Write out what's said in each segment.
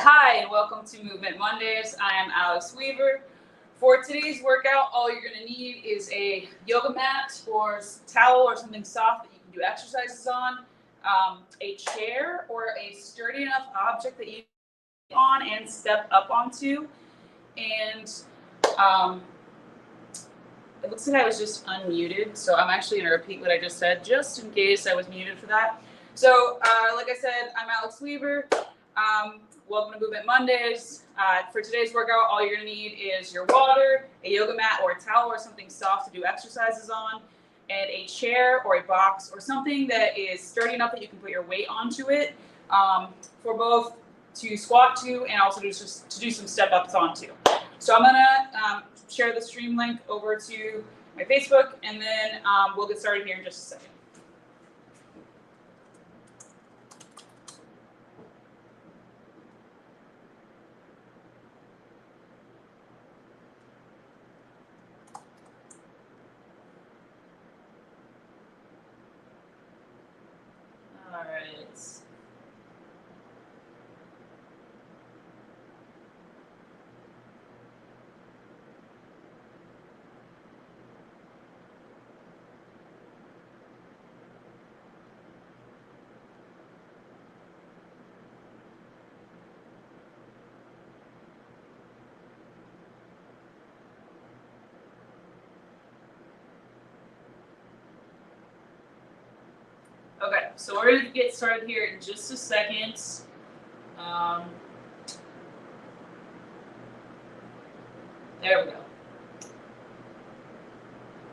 Hi, and welcome to Movement Mondays. I am Alex Weaver. For today's workout, all you're going to need is a yoga mat or towel or something soft that you can do exercises on, a chair or a sturdy enough object that you can on and step up onto, and it looks like I was just unmuted, so I'm actually going to repeat what I just said, just in case I was muted for that. So, like I said, I'm Alex Weaver. Welcome to Movement Mondays. For today's workout, all you're going to need is your water, a yoga mat or a towel or something soft to do exercises on, and a chair or a box or something that is sturdy enough that you can put your weight onto it, for both to squat to and also to do some step-ups onto. So I'm going to share the stream link over to my Facebook, and then we'll get started here in just a second. All right. Okay, so we're going to get started here in just a second. There we go.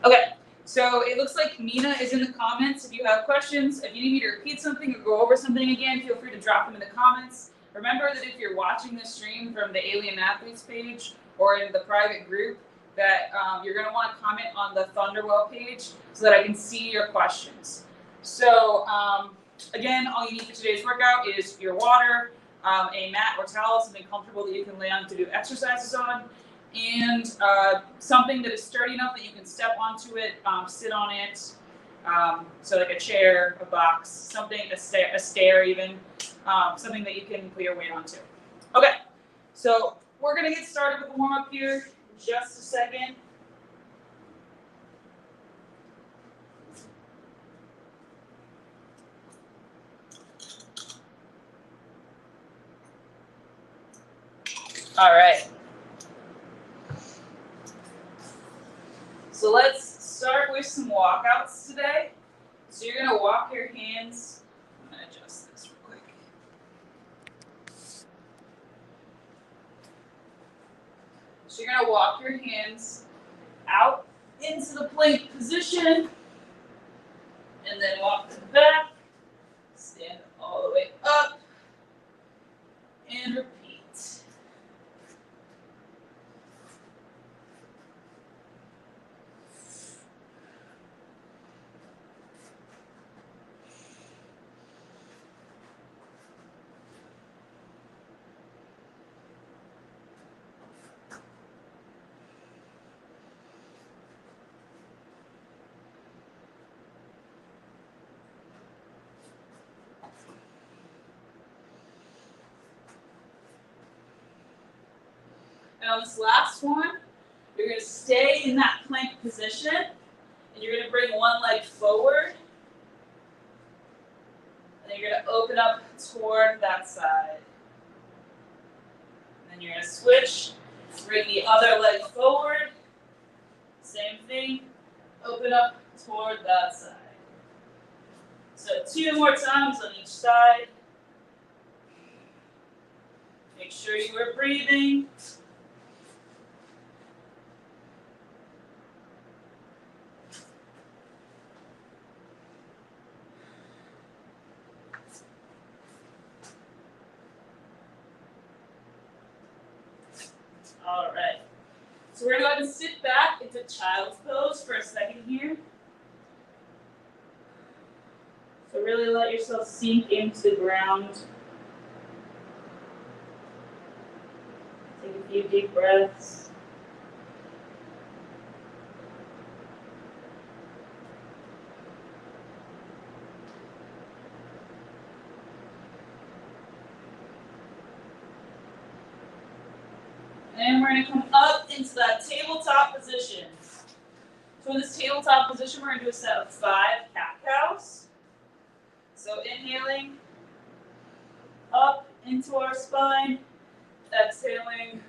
Okay, so it looks like Mina is in the comments. If you have questions, if you need me to repeat something or go over something again, feel free to drop them in the comments. Remember that if you're watching this stream from the Alien Athletes page or in the private group, that you're going to want to comment on the ThunderWell page so that I can see your questions. So, again, all you need for today's workout is your water, a mat or towel, something comfortable that you can lay on to do exercises on, and something that is sturdy enough that you can step onto it, sit on it, so like a chair, a box, something, a stair even, something that you can put your weight onto. Okay, so we're going to get started with the warm-up here in just a second. All right. So let's start with some walkouts today. So you're going to walk your hands. I'm going to adjust this real quick. So you're going to walk your hands out into the plank position, and then walk to the back, stand all the way up, and repeat. And on this last one, you're going to stay in that plank position, and you're going to bring one leg forward, and then you're going to open up toward that side. And then you're going to switch, bring the other leg forward, same thing, open up toward that side. So 2 more times on each side. Make sure you are breathing. All right. So we're going to go ahead and sit back into child's pose for a second here. So really let yourself sink into the ground. Take a few deep breaths. And we're going to come up into that tabletop position. So in this tabletop position, we're going to do a set of 5 cat-cows. So inhaling up into our spine, exhaling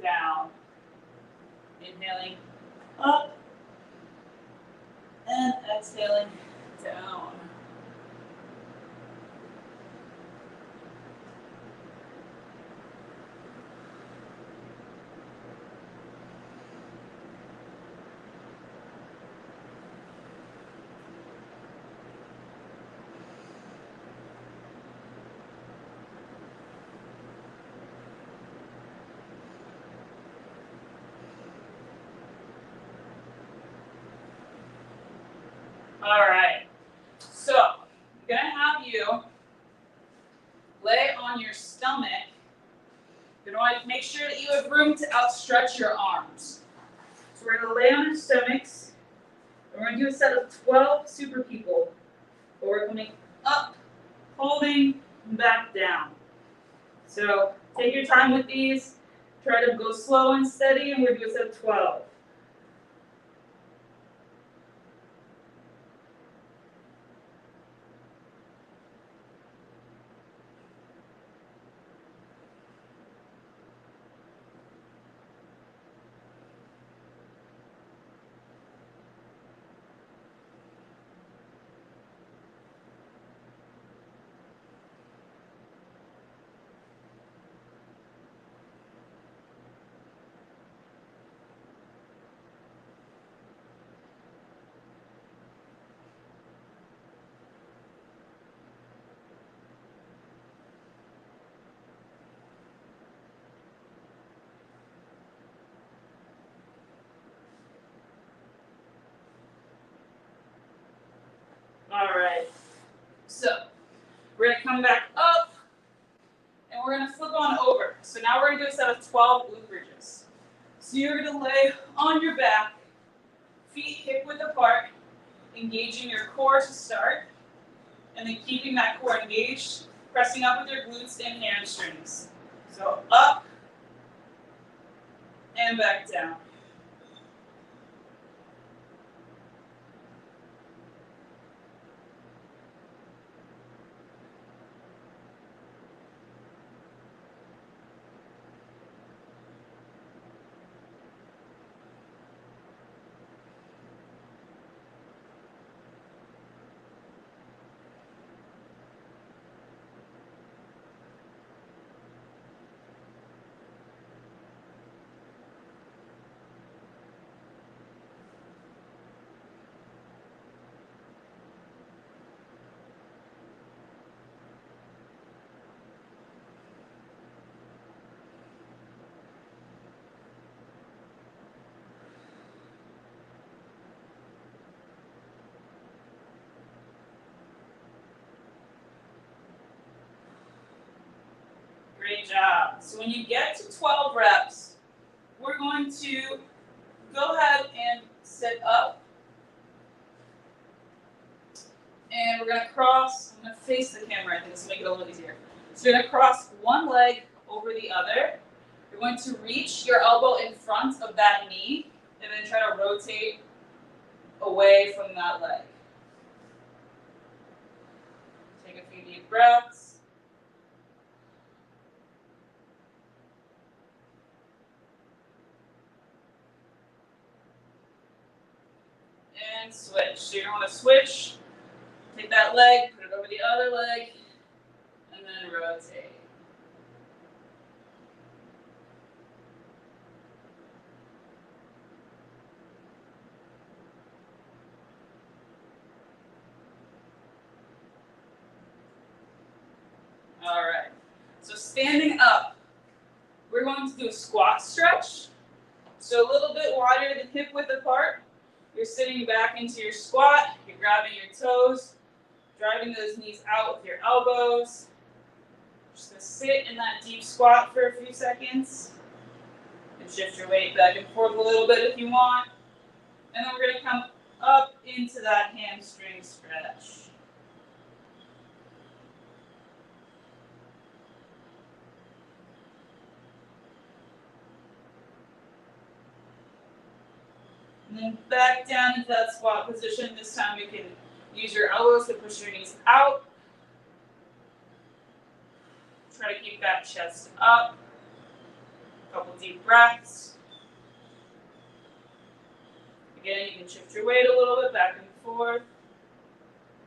down. Inhaling up and exhaling down. All right, so I'm going to have you lay on your stomach. You're going to make sure that you have room to outstretch your arms. So we're going to lay on our stomachs. And we're going to do a set of 12 super people. But we're coming up, holding, and back down. So take your time with these. Try to go slow and steady, and we're going to do a set of 12. All right, so we're going to come back up, and we're going to flip on over. So now we're going to do a set of 12 glute bridges. So you're going to lay on your back, feet hip-width apart, engaging your core to start, and then keeping that core engaged, pressing up with your glutes and hamstrings. So up and back down. Great job. So when you get to 12 reps, we're going to go ahead and sit up. And we're going to cross, I'm going to face the camera, I think this will make it a little easier. So you're going to cross one leg over the other. You're going to reach your elbow in front of that knee, and then try to rotate away from that leg. Take a few deep breaths. And switch. So you're going to want to switch. Take that leg, put it over the other leg, and then rotate. All right. So standing up, we're going to do a squat stretch. So a little bit wider than hip width apart. You're sitting back into your squat. You're grabbing your toes, driving those knees out with your elbows. Just going to sit in that deep squat for a few seconds. And shift your weight back and forth a little bit if you want. And then we're going to come up into that hamstring stretch. And then back down into that squat position. This time you can use your elbows to push your knees out. Try to keep that chest up. A couple deep breaths. Again, you can shift your weight a little bit back and forth.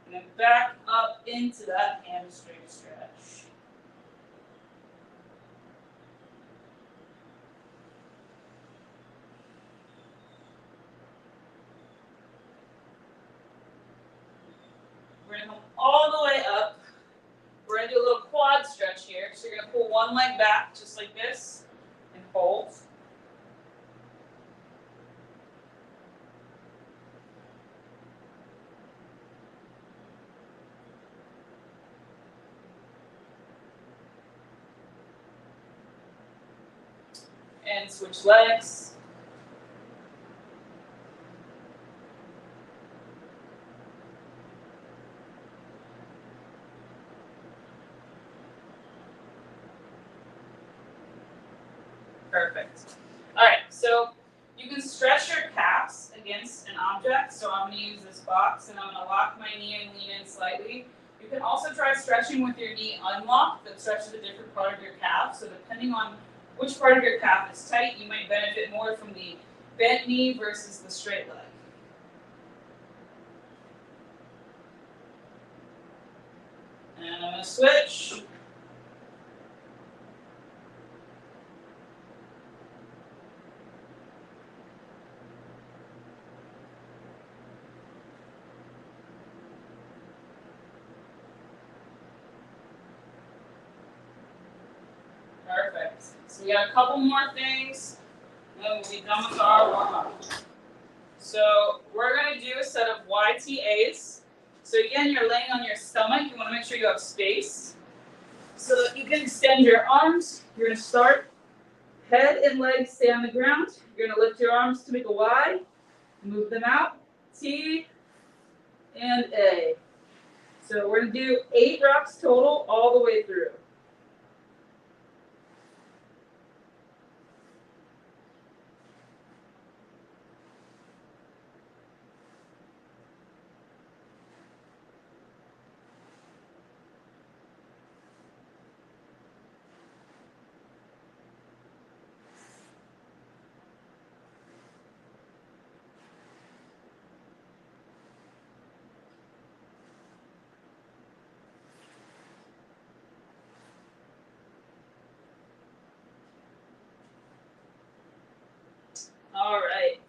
And then back up into that hamstring stretch. We're going to come all the way up. We're going to do a little quad stretch here. So you're going to pull one leg back just like this and hold. And switch legs. Perfect. All right, so you can stretch your calves against an object. So I'm going to use this box, and I'm going to lock my knee and lean in slightly. You can also try stretching with your knee unlocked. That stretches a different part of your calf. So depending on which part of your calf is tight, you might benefit more from the bent knee versus the straight leg. And I'm going to switch. Perfect. So we got a couple more things, and then we'll be done with our warm-up. So we're going to do a set of YTAs. So again, you're laying on your stomach. You want to make sure you have space so that you can extend your arms. You're going to start head and legs stay on the ground. You're going to lift your arms to make a Y, move them out, T and A. So we're going to do 8 reps total all the way through. All right.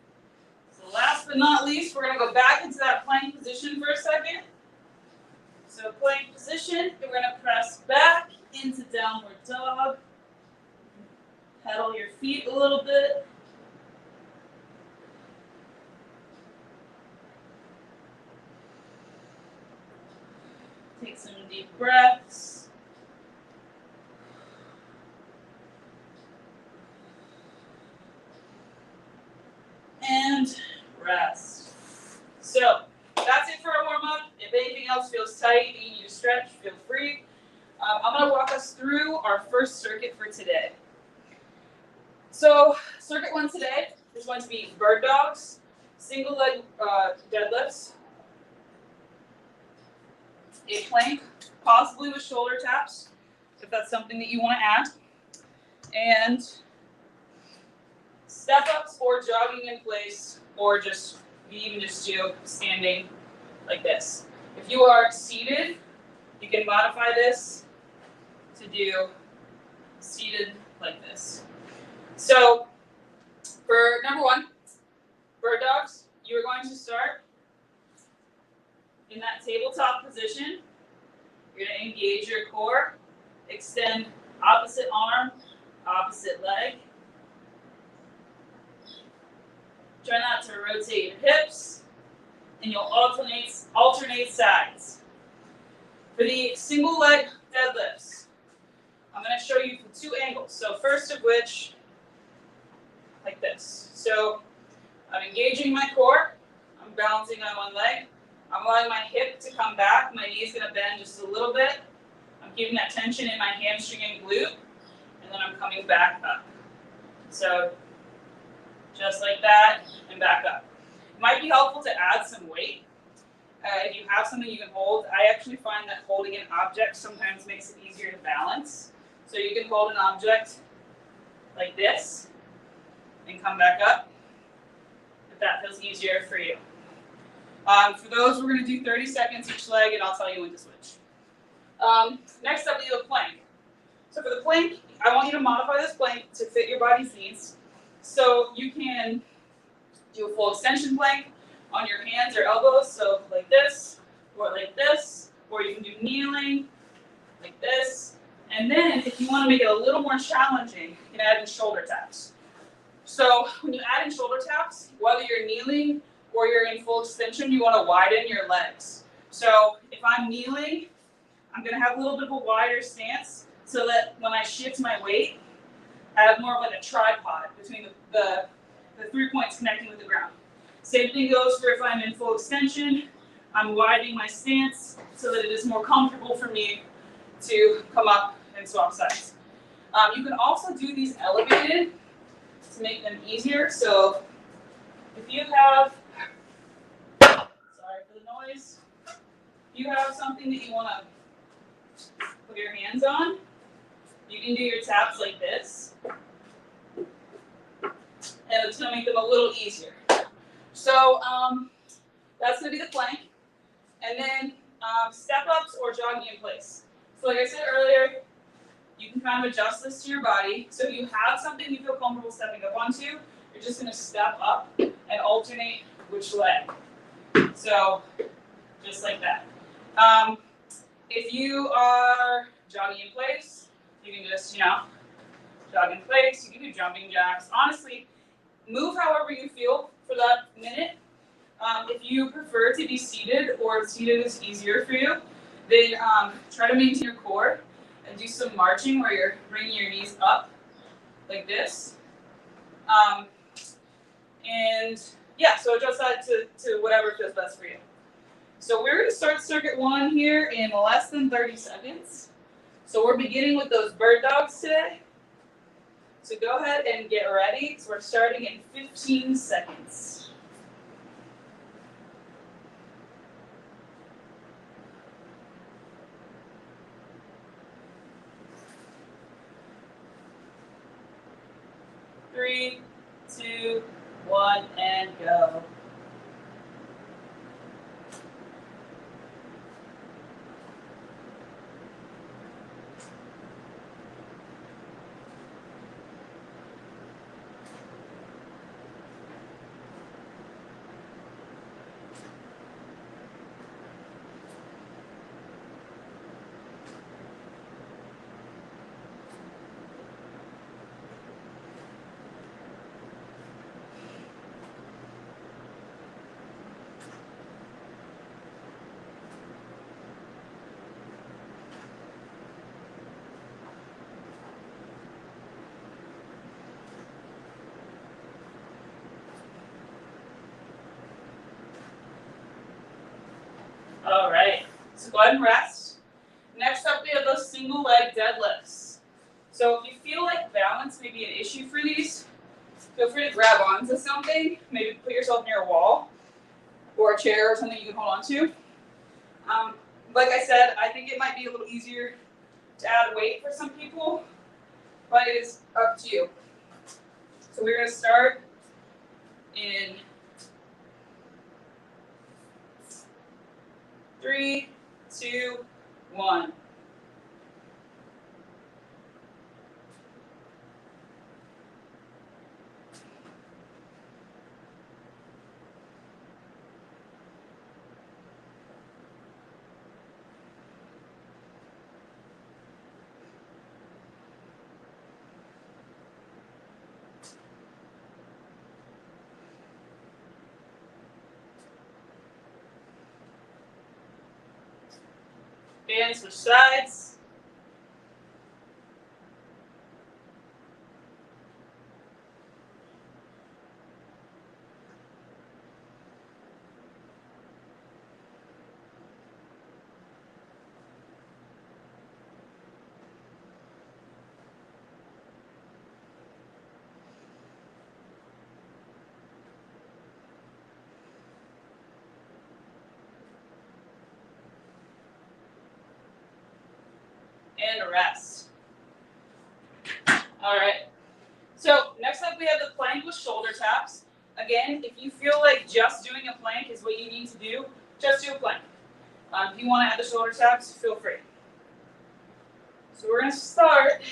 So last but not least, we're going to go back into that plank position for a second. So plank position, we're going to press back into downward dog. Pedal your feet a little bit. Take some deep breaths. And rest. So that's it for our warm-up. If anything else feels tight and you need to stretch, feel free. I'm going to walk us through our first circuit for today. So circuit 1 today is going to be bird dogs, single leg deadlifts, a plank, possibly with shoulder taps, if that's something that you want to add, and step-ups or jogging in place, or just you even just do standing like this. If you are seated, you can modify this to do seated like this. So for number 1, bird dogs, you are going to start in that tabletop position. You're going to engage your core, extend opposite arm, opposite leg. Try not to rotate your hips, and you'll alternate sides. For the single leg deadlifts, I'm going to show you from 2 angles. So first of which, like this. So I'm engaging my core. I'm balancing on one leg. I'm allowing my hip to come back. My knee is going to bend just a little bit. I'm keeping that tension in my hamstring and glute, and then I'm coming back up. So just like that, and back up. It might be helpful to add some weight. If you have something you can hold, I actually find that holding an object sometimes makes it easier to balance. So you can hold an object like this and come back up if that feels easier for you. For those, we're going to do 30 seconds each leg, and I'll tell you when to switch. Next up, we do a plank. So for the plank, I want you to modify this plank to fit your body's needs. So you can do a full extension plank on your hands or elbows, so like this, or you can do kneeling, like this. And then if you want to make it a little more challenging, you can add in shoulder taps. So when you add in shoulder taps, whether you're kneeling or you're in full extension, you want to widen your legs. So if I'm kneeling, I'm going to have a little bit of a wider stance so that when I shift my weight, I have more of like a tripod between the 3 points connecting with the ground. Same thing goes for if I'm in full extension. I'm widening my stance so that it is more comfortable for me to come up and swap sides. You can also do these elevated to make them easier. So if you have, sorry for the noise, if you have something that you want to put your hands on, you can do your taps like this, and it's going to make them a little easier. So that's going to be the plank. And then step-ups or jogging in place. So like I said earlier, you can kind of adjust this to your body. So if you have something you feel comfortable stepping up onto, you're just going to step up and alternate which leg. So just like that. If you are jogging in place, you can just, jog in place. You can do jumping jacks. Honestly, move however you feel for that minute. If you prefer to be seated or seated is easier for you, then try to maintain your core and do some marching where you're bringing your knees up like this. And yeah, so adjust that to whatever feels best for you. So we're going to start circuit 1 here in less than 30 seconds. So we're beginning with those bird dogs today. So go ahead and get ready. So we're starting in 15 seconds. Three, 2, 1, and go. All right, so go ahead and rest. Next up, we have those single leg deadlifts. So if you feel like balance may be an issue for these, feel free to grab onto something. Maybe put yourself near a wall or a chair or something you can hold on to. Like I said, I think it might be a little easier to add weight for some people, but it is up to you. So we're going to start in 3, 2, 1. And switch sides. and rest. All right. So next up, we have the plank with shoulder taps. Again, if you feel like just doing a plank is what you need to do, just do a plank. If you want to add the shoulder taps, feel free. So we're going to start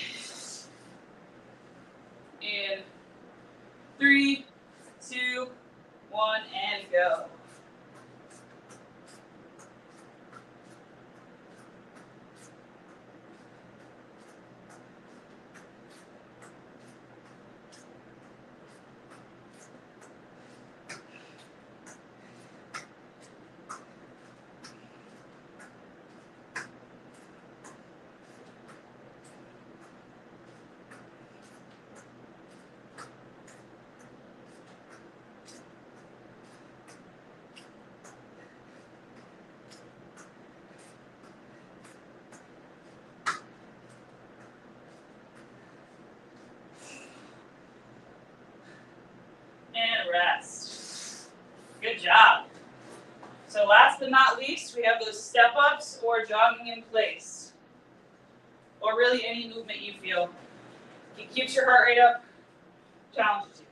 in 3, 2, 1, and go. And rest. Good job. So last but not least, we have those step-ups or jogging in place. Or really any movement you feel. It keeps your heart rate up, challenges you.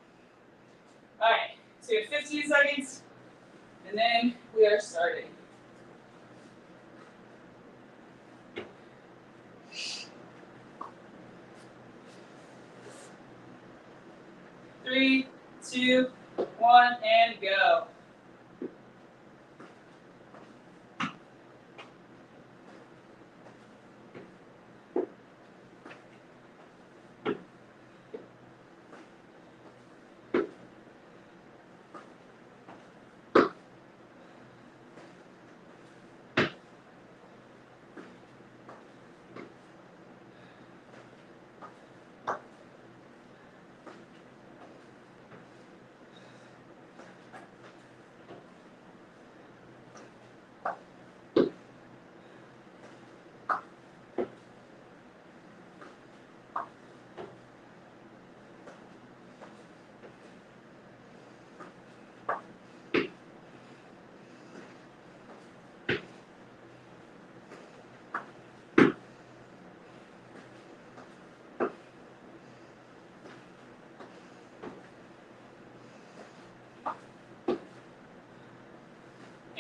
All right, so we have 15 seconds, and then we are starting. Three, 2, 1, and go.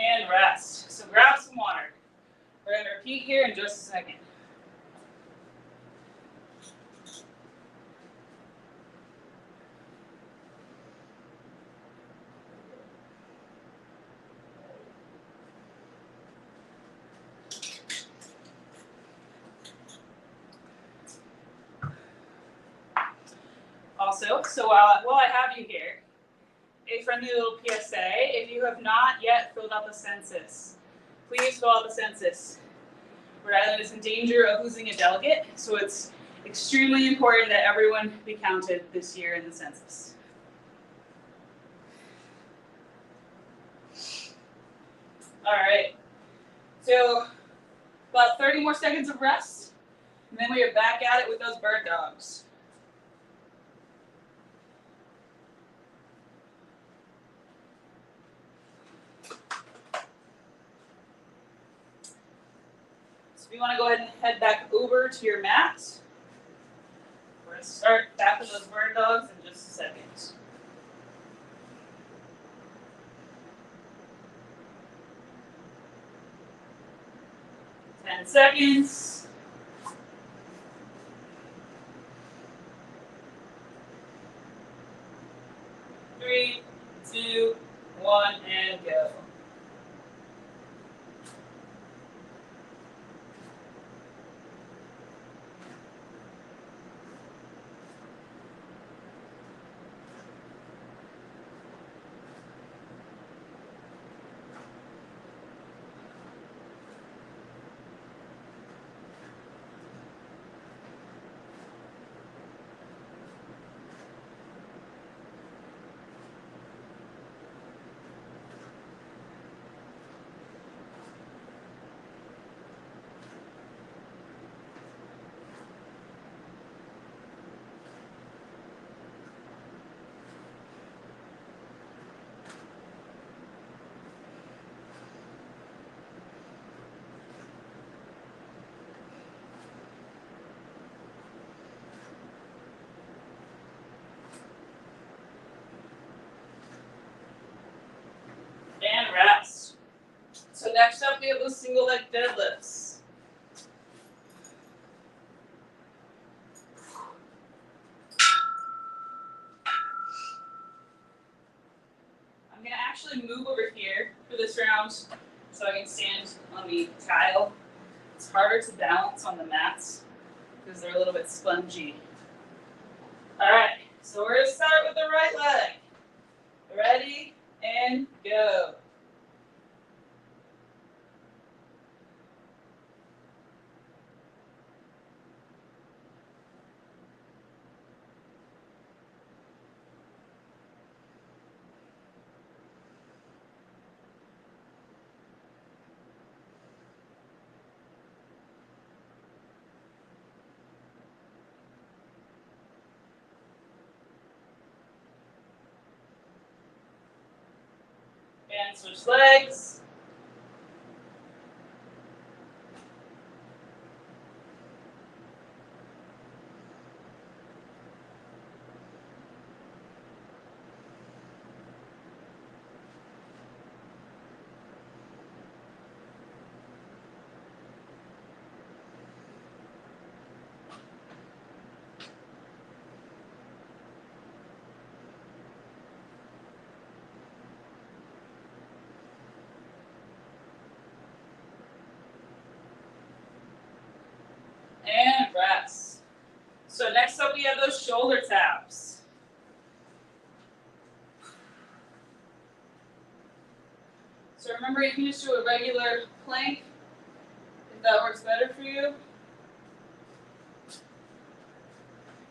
And rest. So grab some water. We're going to repeat here in just a second. Also, so while I have you here, a friendly little PSA, if you have not yet filled out the census, please fill out the census. Rhode Island is in danger of losing a delegate, so it's extremely important that everyone be counted this year in the census. All right, so about 30 more seconds of rest, and then we are back at it with those bird dogs. So if you want to go ahead and head back over to your mat, we're going to start back with those bird dogs in just a second. 10 seconds. 3, 2, 1, and go. we have those single leg deadlifts. I'm gonna actually move over here for this round so I can stand on the tile. It's harder to balance on the mats because they're a little bit spongy. All right, so we're gonna start with the right leg. Ready, and go. And switch legs. And rest. So next up we have those shoulder taps. So remember, you can just do a regular plank if that works better for you.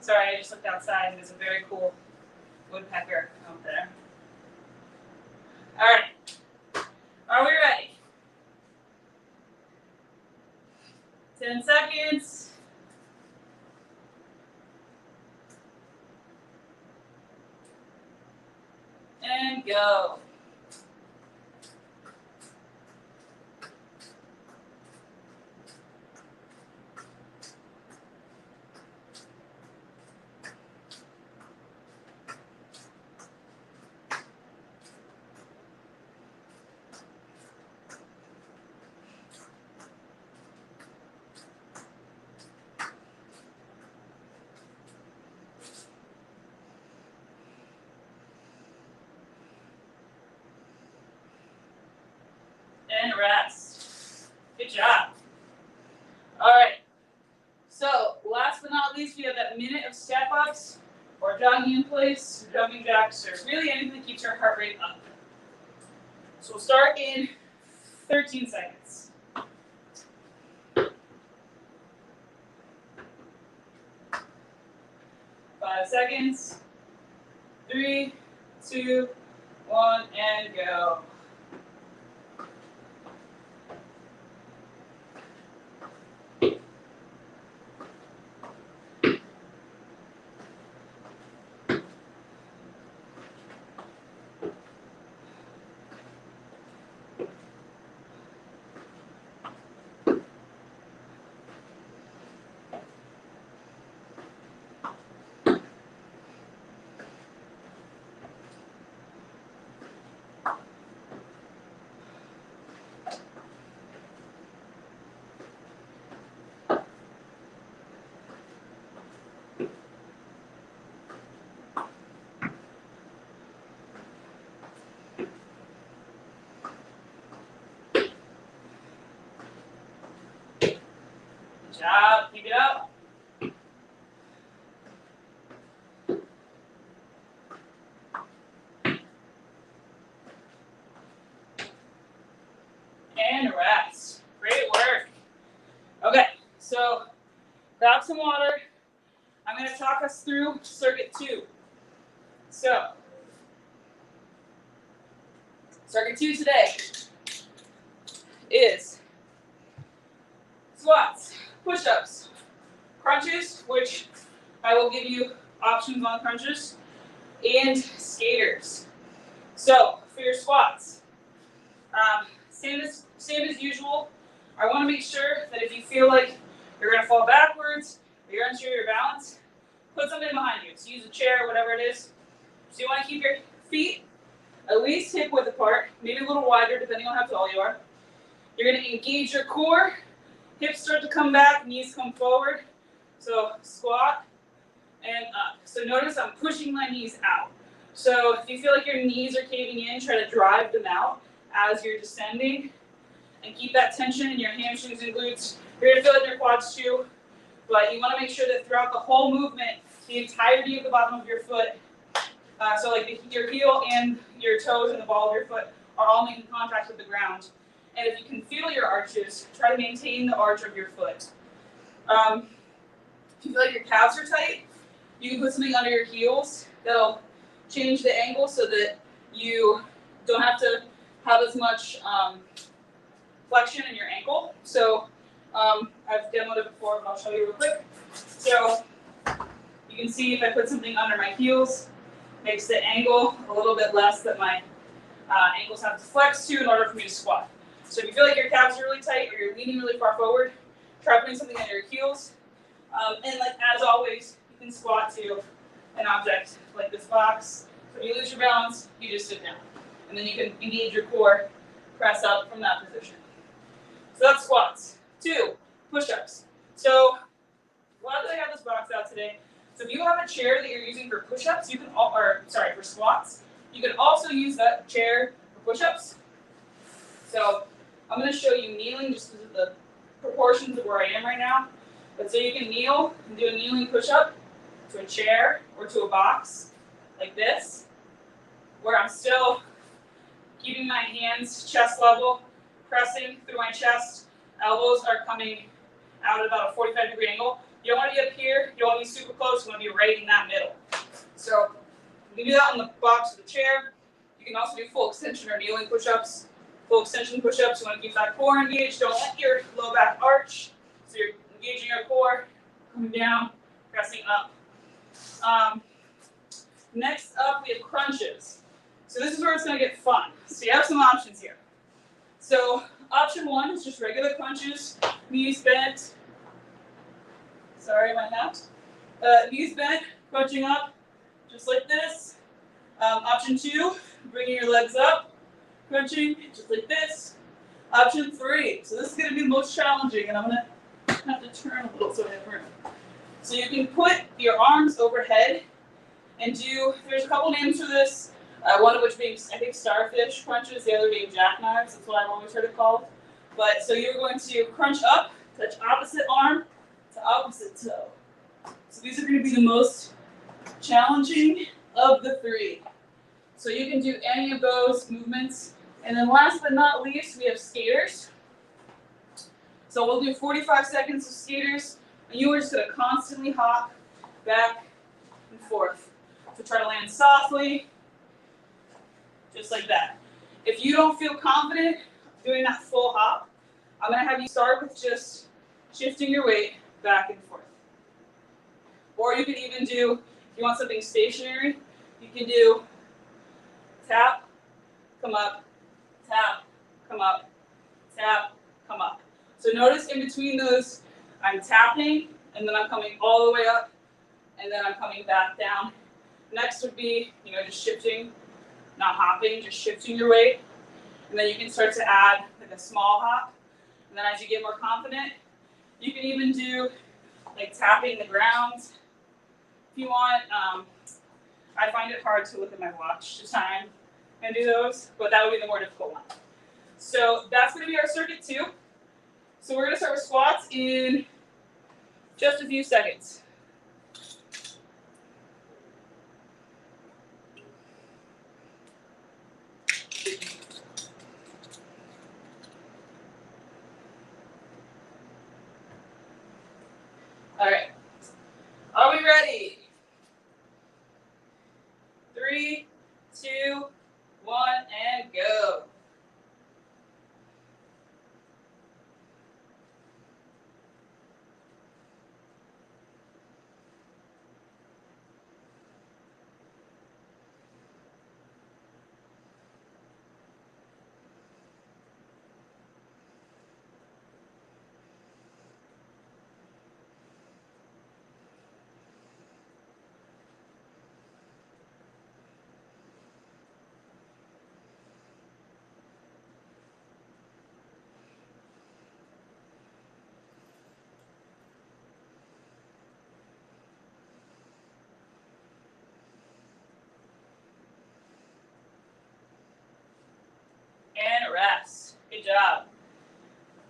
Sorry, I just looked outside and there's a very cool woodpecker out there. All right, are we ready? 10 seconds. And go. And rest. Good job. All right. So last but not least, we have that minute of step-ups or jogging in place, or jumping jacks, or really anything that keeps your heart rate up. So we'll start in 13 seconds. 5 seconds. 3, 2, 1, and go. Good job. Keep it up. And rest. Great work. Okay, so grab some water. I'm going to talk us through circuit 2. So, circuit 2 today is squats, push-ups, crunches, which I will give you options on crunches, and skaters. So, for your squats, same as usual. I want to make sure that if you feel like you're going to fall backwards or you're unsure of your balance, put something behind you. So use a chair, whatever it is. So you want to keep your feet at least hip width apart, maybe a little wider depending on how tall you are. You're going to engage your core. Hips start to come back, knees come forward. So squat and up. So notice I'm pushing my knees out. So if you feel like your knees are caving in, try to drive them out as you're descending. And keep that tension in your hamstrings and glutes. You're going to feel it in your quads too. But you want to make sure that throughout the whole movement, the entirety of the bottom of your foot, so like your heel and your toes and the ball of your foot are all making contact with the ground. And if you can feel your arches, try to maintain the arch of your foot. If you feel like your calves are tight, you can put something under your heels that'll change the angle so that you don't have to have as much flexion in your ankle. So I've demoed it before, but I'll show you real quick. So you can see if I put something under my heels, makes the angle a little bit less that my ankles have to flex to in order for me to squat. So if you feel like your calves are really tight or you're leaning really far forward, try putting something under your heels. And like as always, you can squat to an object like this box. So if you lose your balance, you just sit down. And then you can engage your core, press up from that position. So that's squats. 2, push-ups. So glad that I have this box out today. So if you have a chair that you're using for push-ups, you can, for squats, you can also use that chair for push-ups. So I'm going to show you kneeling just because of the proportions of where I am right now. But so you can kneel and do a kneeling push-up to a chair or to a box like this, where I'm still keeping my hands chest level, pressing through my chest. Elbows are coming out at about a 45-degree angle. You don't want to be up here. You don't want to be super close. You want to be right in that middle. So you can do that on the box of the chair. You can also do full extension or kneeling push-ups. Full extension push-ups, you want to keep that core engaged. Don't let your low back arch. So you're engaging your core, coming down, pressing up. Next up, we have crunches. So this is where it's going to get fun. So you have some options here. So option 1 is just regular crunches, knees bent. Sorry, my hat. Knees bent, crunching up, just like this. Option 2, bringing your legs up, crunching, just like this. Option 3, so this is going to be the most challenging, and I'm going to have to turn a little so I have room. So you can put your arms overhead and do, there's a couple names for this, one of which being, I think, starfish crunches, the other being jackknives, that's what I've always heard it called. But so you're going to crunch up, touch opposite arm to opposite toe. So these are going to be the most challenging of the 3. So you can do any of those movements. And then last but not least, we have skaters. So we'll do 45 seconds of skaters, and you are just going to constantly hop back and forth. So try to land softly, just like that. If you don't feel confident doing that full hop, I'm going to have you start with just shifting your weight back and forth. Or you can even do, if you want something stationary, you can do tap, come up, tap, come up, tap, come up. So notice in between those, I'm tapping, and then I'm coming all the way up, and then I'm coming back down. Next would be, just shifting, not hopping, just shifting your weight. And then you can start to add like a small hop. And then as you get more confident, you can even do like tapping the ground if you want. I find it hard to look at my watch to time and do those, but that would be the more difficult one. So that's going to be our circuit 2. So we're going to start with squats in just a few seconds. All right. Are we ready? 3, 2, 1, and go. job.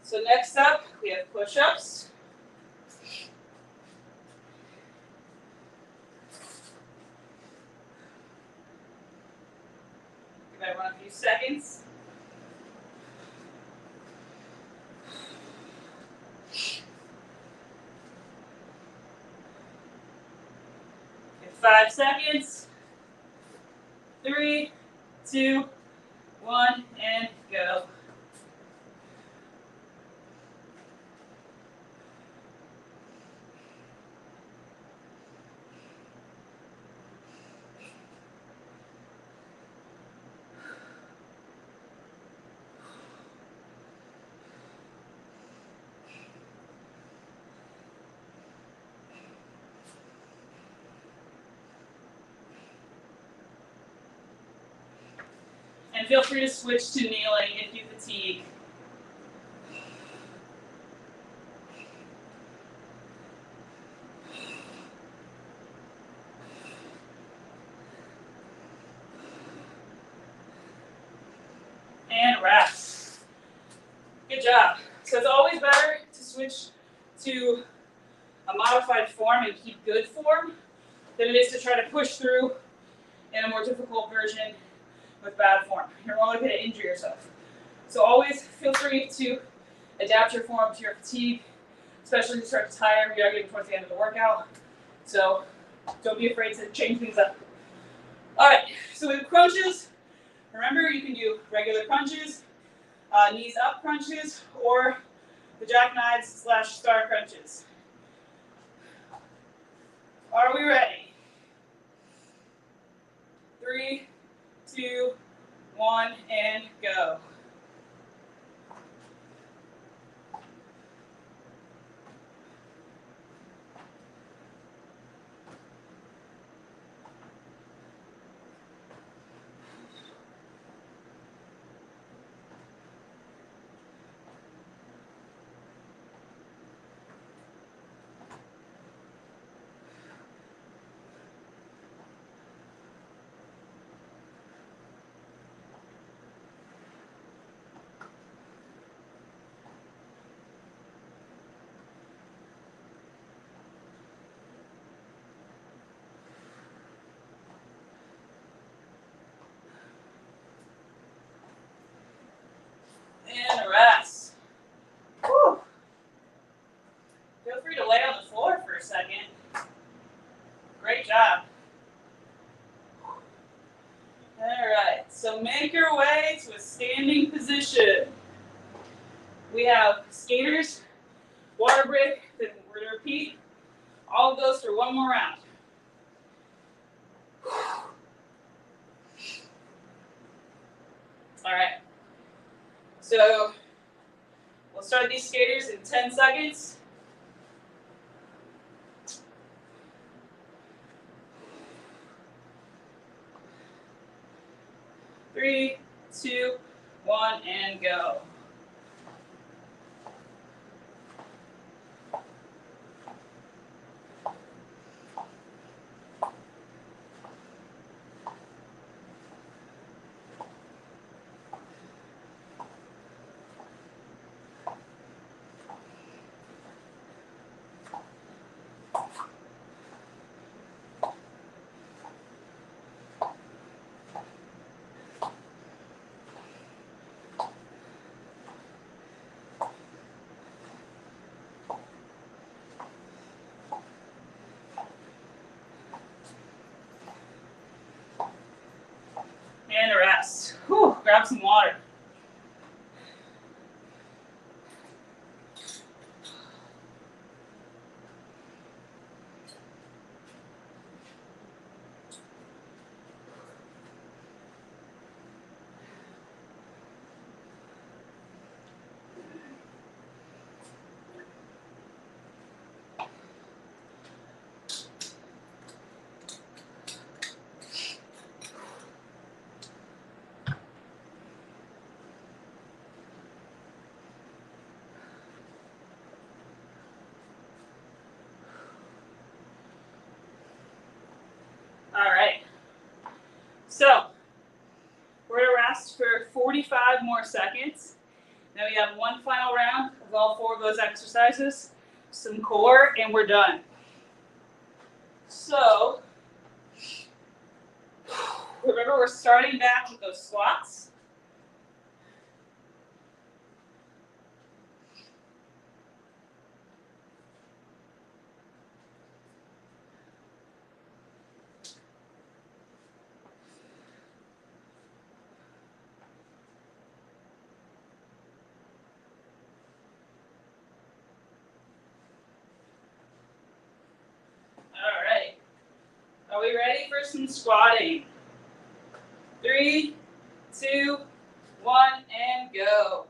So next up, we have push-ups. Give everyone a few seconds. Give 5 seconds. 3, 2, 1, and go. And feel free to switch to kneeling if you fatigue. And rest. Good job. So it's always better to switch to a modified form and keep good form than it is to try to push through in a more difficult version with bad form. You're only going to injure yourself. So always feel free to adapt your form to your fatigue, especially if you start to tire. We are getting towards the end of the workout. So don't be afraid to change things up. All right, so with crunches, remember you can do regular crunches, knees up crunches, or the jackknives / star crunches. Are we ready? 3, 2, 1, and go. And rest. Whew. Feel free to lay on the floor for a second. Great job. All right, so make your way to a standing position. We have skaters, water break, then we're going to repeat all of those for one more round. All right, so we'll start these skaters in 10 seconds. Three, 2, 1, and go. And rest. Whew, grab some water. All right. So we're going to rest for 45 more seconds. Then we have one final round of all 4 of those exercises, some core, and we're done. So, remember we're starting back with those squats. All right. Are we ready for some squatting? 3, 2, 1, and go.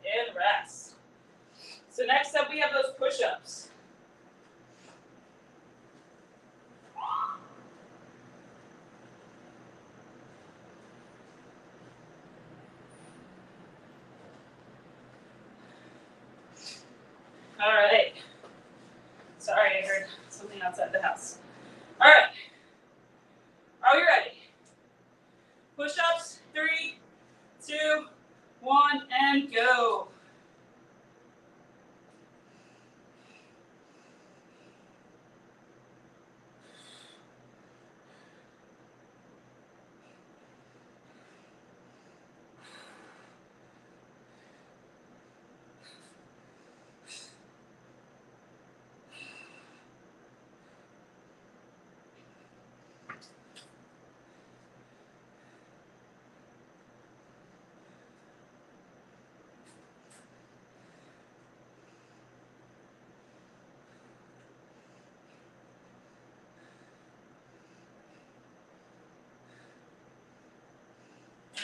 And rest. So next up we have those push-ups. All right. Sorry, I heard something outside the house. All right. Are we ready? Push-ups, 3, 2, 1, and go.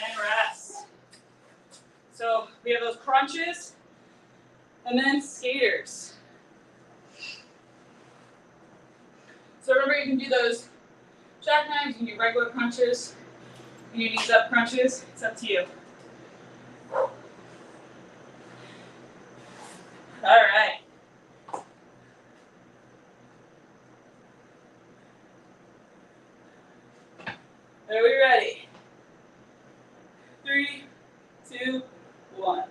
And rest. So we have those crunches and then skaters. So remember you can do those jackknives, you can do regular crunches, you can do knees up crunches. It's up to you. All right. Are we ready? 3, 2, 1.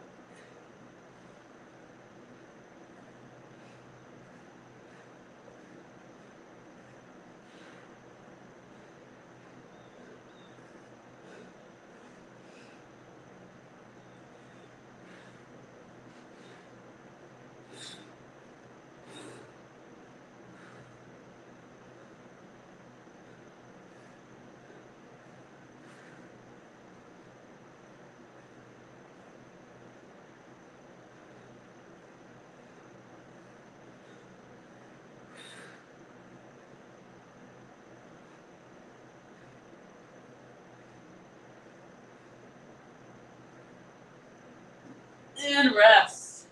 And rest.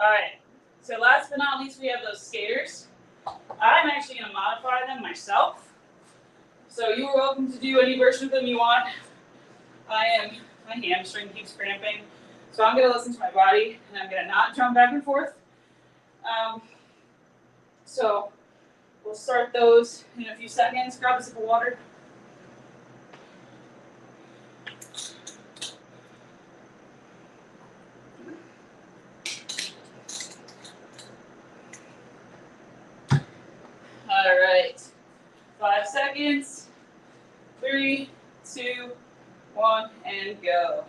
All right. So last but not least, we have those skaters. I'm actually going to modify them myself. So you are welcome to do any version of them you want. My hamstring keeps cramping. So I'm going to listen to my body, and I'm going to not jump back and forth. So we'll start those in a few seconds. Grab a sip of water. All right. 5 seconds. 3, 2, 1, and go.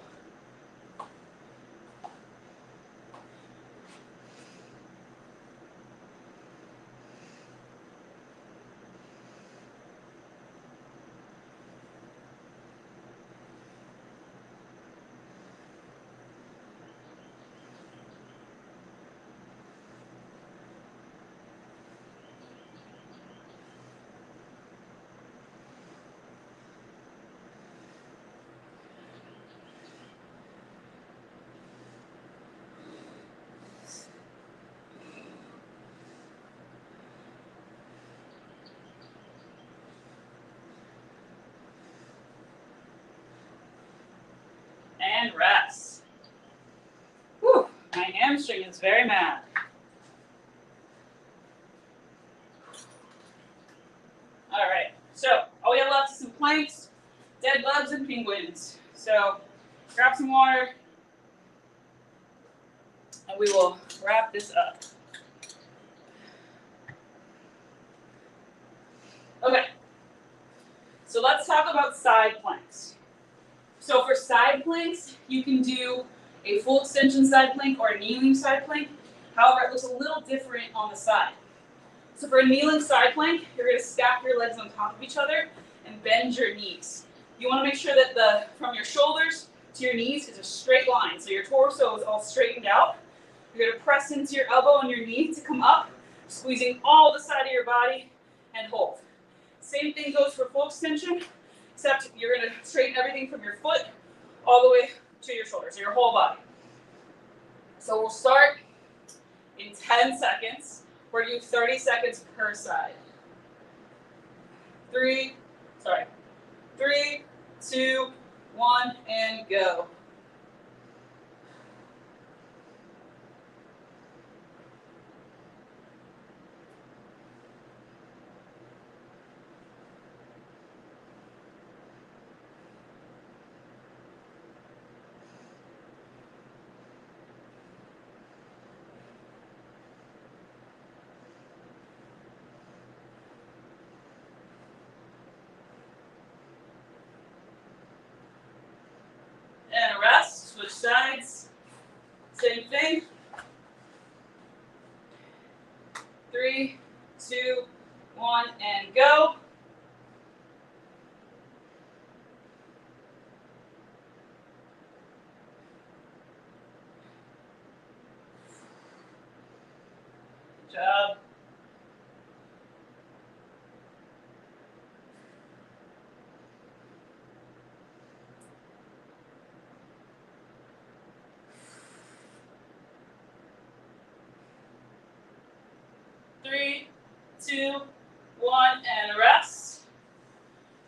hamstring is very mad. All right, so all we have left is some planks, dead bugs, and penguins. So grab some water, and we will wrap this up. Okay, so let's talk about side planks. So for side planks, you can do a full extension side plank or a kneeling side plank. However, it looks a little different on the side. So for a kneeling side plank, you're going to stack your legs on top of each other and bend your knees. You want to make sure that from your shoulders to your knees is a straight line. So your torso is all straightened out. You're going to press into your elbow and your knee to come up, squeezing all the side of your body and hold. Same thing goes for full extension, except you're going to straighten everything from your foot all the way to your shoulders, so your whole body. So we'll start in 10 seconds. We're going to do 30 seconds per side. 3, 2, 1, and go. And rest, switch sides, same thing. 3, 2, 1, and go. Good job. Three, 2, 1, and rest.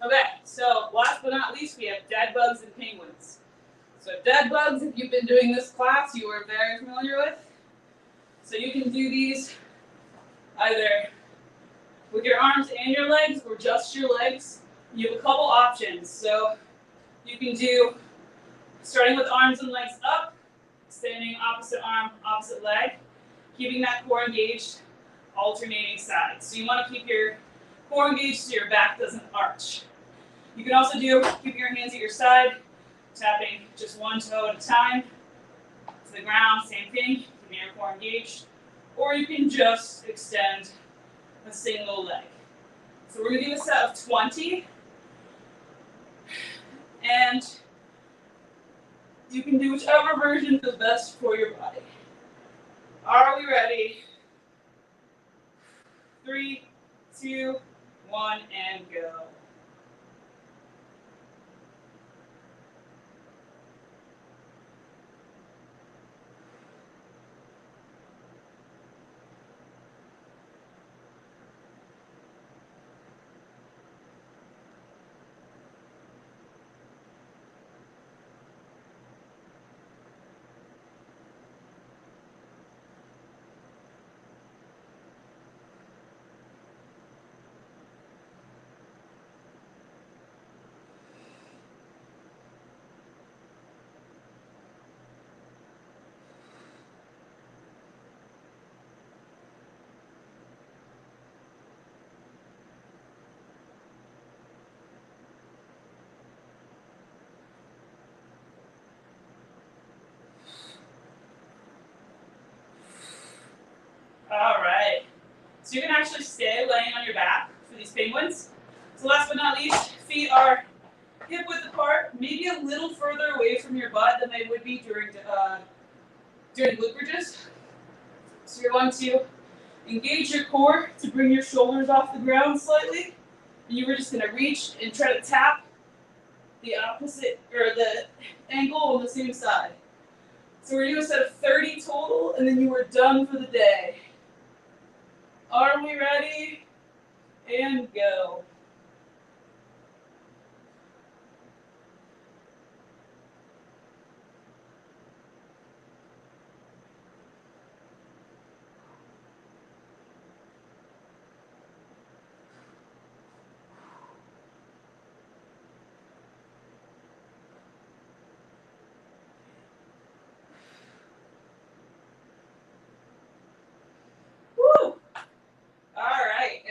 Okay, so last but not least, we have dead bugs and penguins. So dead bugs, if you've been doing this class, you are very familiar with. So you can do these either with your arms and your legs or just your legs. You have a couple options. So you can do starting with arms and legs up, extending opposite arm, opposite leg, keeping that core engaged, alternating sides. So you want to keep your core engaged so your back doesn't arch. You can also do keep your hands at your side, tapping just one toe at a time to the ground, same thing, keeping your core engaged. Or you can just extend a single leg. So we're going to do a set of 20. And you can do whichever version is best for your body. Are we ready? 3, 2, 1, and go. All right. So you can actually stay laying on your back for these penguins. So last but not least, feet are hip width apart, maybe a little further away from your butt than they would be during glute bridges. So you're going to engage your core to bring your shoulders off the ground slightly. And you were just going to reach and try to tap the opposite, or the ankle on the same side. So we're doing a set of 30 total, and then you are done for the day. Are we ready? And go.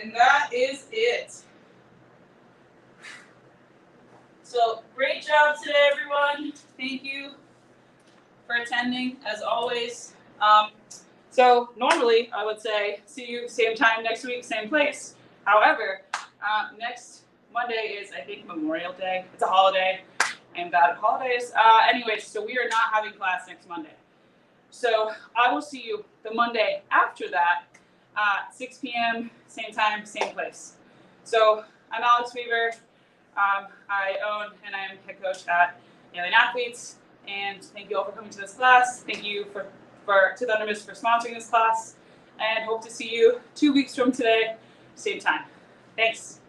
And that is it. So great job today, everyone. Thank you for attending, as always. So normally I would say see you same time next week, same place. However, next Monday is, I think, Memorial Day. It's a holiday. I am bad at holidays. Anyways, so we are not having class next Monday. So I will see you the Monday after that, 6 p.m., same time, same place. So I'm Alex Weaver. I own and I am head coach at Alien Athletes. And thank you all for coming to this class. Thank you to ThunderWell for sponsoring this class. And hope to see you 2 weeks from today, same time. Thanks.